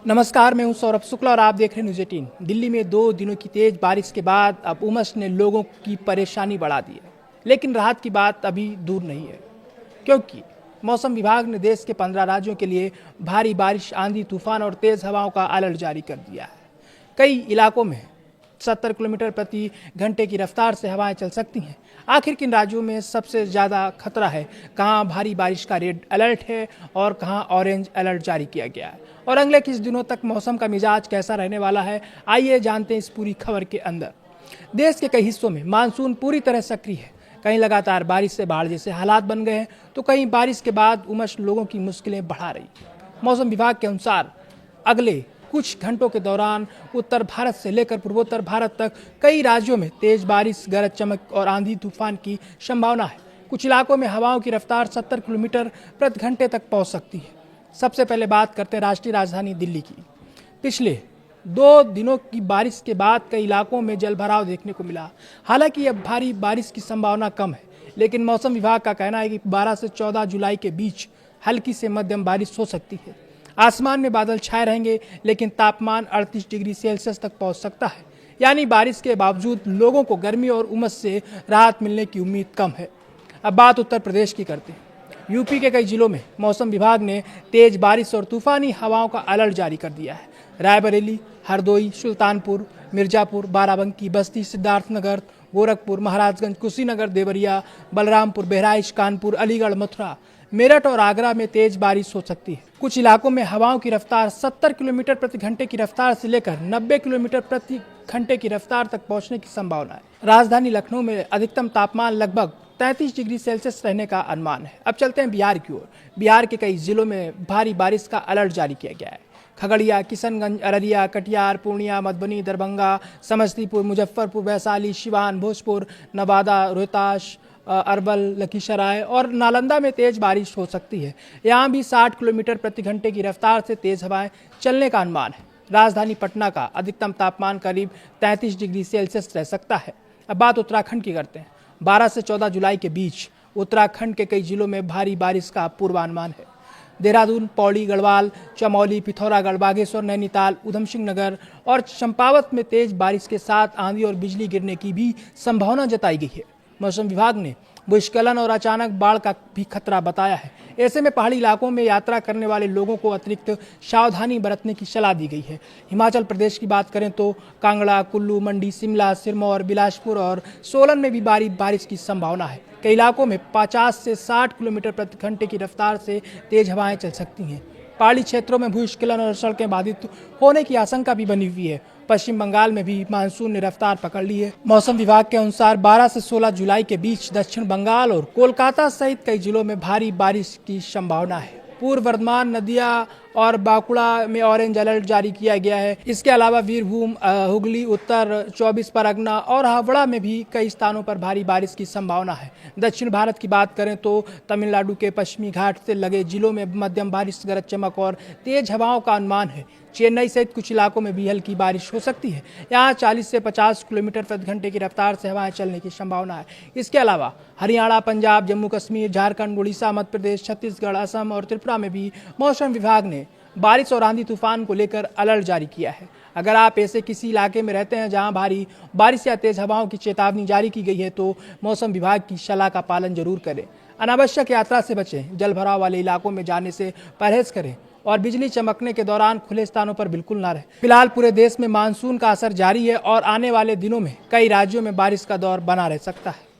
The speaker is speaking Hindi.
नमस्कार, मैं हूं सौरभ शुक्ला और आप देख रहे हैं न्यूज़ 18। दिल्ली में 2 दिनों की तेज बारिश के बाद अब उमस ने लोगों की परेशानी बढ़ा दी है, लेकिन राहत की बात अभी दूर नहीं है, क्योंकि मौसम विभाग ने देश के 15 राज्यों के लिए भारी बारिश, आंधी, तूफान और तेज हवाओं का अलर्ट जारी कर दिया है। कई इलाकों में 70 किलोमीटर प्रति घंटे की रफ्तार से हवाएं चल सकती हैं। आखिर किन राज्यों में सबसे ज़्यादा खतरा है, कहां भारी बारिश का रेड अलर्ट है और कहां ऑरेंज अलर्ट जारी किया गया है, और अगले कुछ दिनों तक मौसम का मिजाज कैसा रहने वाला है, आइए जानते हैं इस पूरी खबर के अंदर। देश के कई हिस्सों में मानसून पूरी तरह सक्रिय है। कहीं लगातार बारिश से बाढ़ जैसे हालात बन गए हैं, तो कहीं बारिश के बाद उमस लोगों की मुश्किलें बढ़ा रही। मौसम विभाग के अनुसार अगले कुछ घंटों के दौरान उत्तर भारत से लेकर पूर्वोत्तर भारत तक कई राज्यों में तेज बारिश, गरज चमक और आंधी तूफान की संभावना है। कुछ इलाकों में हवाओं की रफ्तार 70 किलोमीटर प्रति घंटे तक पहुंच सकती है। सबसे पहले बात करते हैं राष्ट्रीय राजधानी दिल्ली की। पिछले 2 दिनों की बारिश के बाद कई इलाकों में जलभराव देखने को मिला। हालांकि अब भारी बारिश की संभावना कम है, लेकिन मौसम विभाग का कहना है कि 12 से 14 जुलाई के बीच हल्की से मध्यम बारिश हो सकती है। आसमान में बादल छाए रहेंगे, लेकिन तापमान 38 डिग्री सेल्सियस तक पहुंच सकता है। यानी बारिश के बावजूद लोगों को गर्मी और उमस से राहत मिलने की उम्मीद कम है। अब बात उत्तर प्रदेश की करते हैं। यूपी के कई जिलों में मौसम विभाग ने तेज बारिश और तूफानी हवाओं का अलर्ट जारी कर दिया है। रायबरेली, हरदोई, सुल्तानपुर, मिर्जापुर, बाराबंकी, बस्ती, सिद्धार्थनगर, गोरखपुर, महाराजगंज, कुशीनगर, देवरिया, बलरामपुर, बहराइच, कानपुर, अलीगढ़, मथुरा, मेरठ और आगरा में तेज बारिश हो सकती है। कुछ इलाकों में हवाओं की रफ्तार 70 किलोमीटर प्रति घंटे की रफ्तार से लेकर 90 किलोमीटर प्रति घंटे की रफ्तार तक पहुंचने की संभावना है। राजधानी लखनऊ में अधिकतम तापमान लगभग 33 डिग्री सेल्सियस रहने का अनुमान है। अब चलते हैं बिहार की ओर। बिहार के कई जिलों में भारी बारिश का अलर्ट जारी किया गया है। खगड़िया, किशनगंज, अररिया, कटिहार, पूर्णिया, मधुबनी, दरभंगा, समस्तीपुर, मुजफ्फरपुर, वैशाली, सिवान, भोजपुर, नवादा, रोहतास, अरवल, लखीसराय और नालंदा में तेज बारिश हो सकती है। यहाँ भी 60 किलोमीटर प्रति घंटे की रफ्तार से तेज हवाएं चलने का अनुमान है। राजधानी पटना का अधिकतम तापमान करीब 33 डिग्री सेल्सियस रह सकता है। अब बात उत्तराखंड की करते हैं। 12 से 14 जुलाई के बीच उत्तराखंड के कई जिलों में भारी बारिश का पूर्वानुमान है। देहरादून, पौड़ी, गढ़वाल, चमौली, पिथौरागढ़, बागेश्वर, नैनीताल, उधमसिंह नगर और चंपावत में तेज बारिश के साथ आंधी और बिजली गिरने की भी संभावना जताई गई है। मौसम विभाग ने भूस्खलन और अचानक बाढ़ का भी खतरा बताया है। ऐसे में पहाड़ी इलाकों में यात्रा करने वाले लोगों को अतिरिक्त सावधानी बरतने की सलाह दी गई है। हिमाचल प्रदेश की बात करें तो कांगड़ा, कुल्लू, मंडी, शिमला, सिरमौर, बिलासपुर और सोलन में भी भारी बारिश की संभावना है। कई इलाकों में 50 से 60 किलोमीटर प्रति घंटे की रफ्तार से तेज हवाएं चल सकती हैं। पहाड़ी क्षेत्रों में भूस्खलन और सड़कें बाधित होने की आशंका भी बनी हुई है। पश्चिम बंगाल में भी मानसून ने रफ्तार पकड़ ली है। मौसम विभाग के अनुसार 12 से 16 जुलाई के बीच दक्षिण बंगाल और कोलकाता सहित कई जिलों में भारी बारिश की संभावना है। पूर्व वर्धमान, नदिया और बांकुड़ा में ऑरेंज अलर्ट जारी किया गया है। इसके अलावा वीरभूम, हुगली, उत्तर 24 परगना और हावड़ा में भी कई स्थानों पर भारी बारिश की संभावना है। दक्षिण भारत की बात करें तो तमिलनाडु के पश्चिमी घाट से लगे जिलों में मध्यम बारिश, गरज चमक और तेज हवाओं का अनुमान है। चेन्नई सहित कुछ इलाकों में भी हल्की बारिश हो सकती है। यहाँ 40 से 50 किलोमीटर प्रति घंटे की रफ्तार से हवाएं चलने की संभावना है। इसके अलावा हरियाणा, पंजाब, जम्मू कश्मीर, झारखंड, उड़ीसा, मध्य प्रदेश, छत्तीसगढ़, असम और त्रिपुरा में भी मौसम विभाग ने बारिश और आंधी तूफान को लेकर अलर्ट जारी किया है। अगर आप ऐसे किसी इलाके में रहते हैं जहां भारी बारिश या तेज हवाओं की चेतावनी जारी की गई है, तो मौसम विभाग की सलाह का पालन जरूर करें। अनावश्यक यात्रा से बचें, जल भराव वाले इलाकों में जाने से परहेज करें और बिजली चमकने के दौरान खुले स्थानों पर बिल्कुल ना रहें। फिलहाल पूरे देश में मानसून का असर जारी है और आने वाले दिनों में कई राज्यों में बारिश का दौर बना रह सकता है।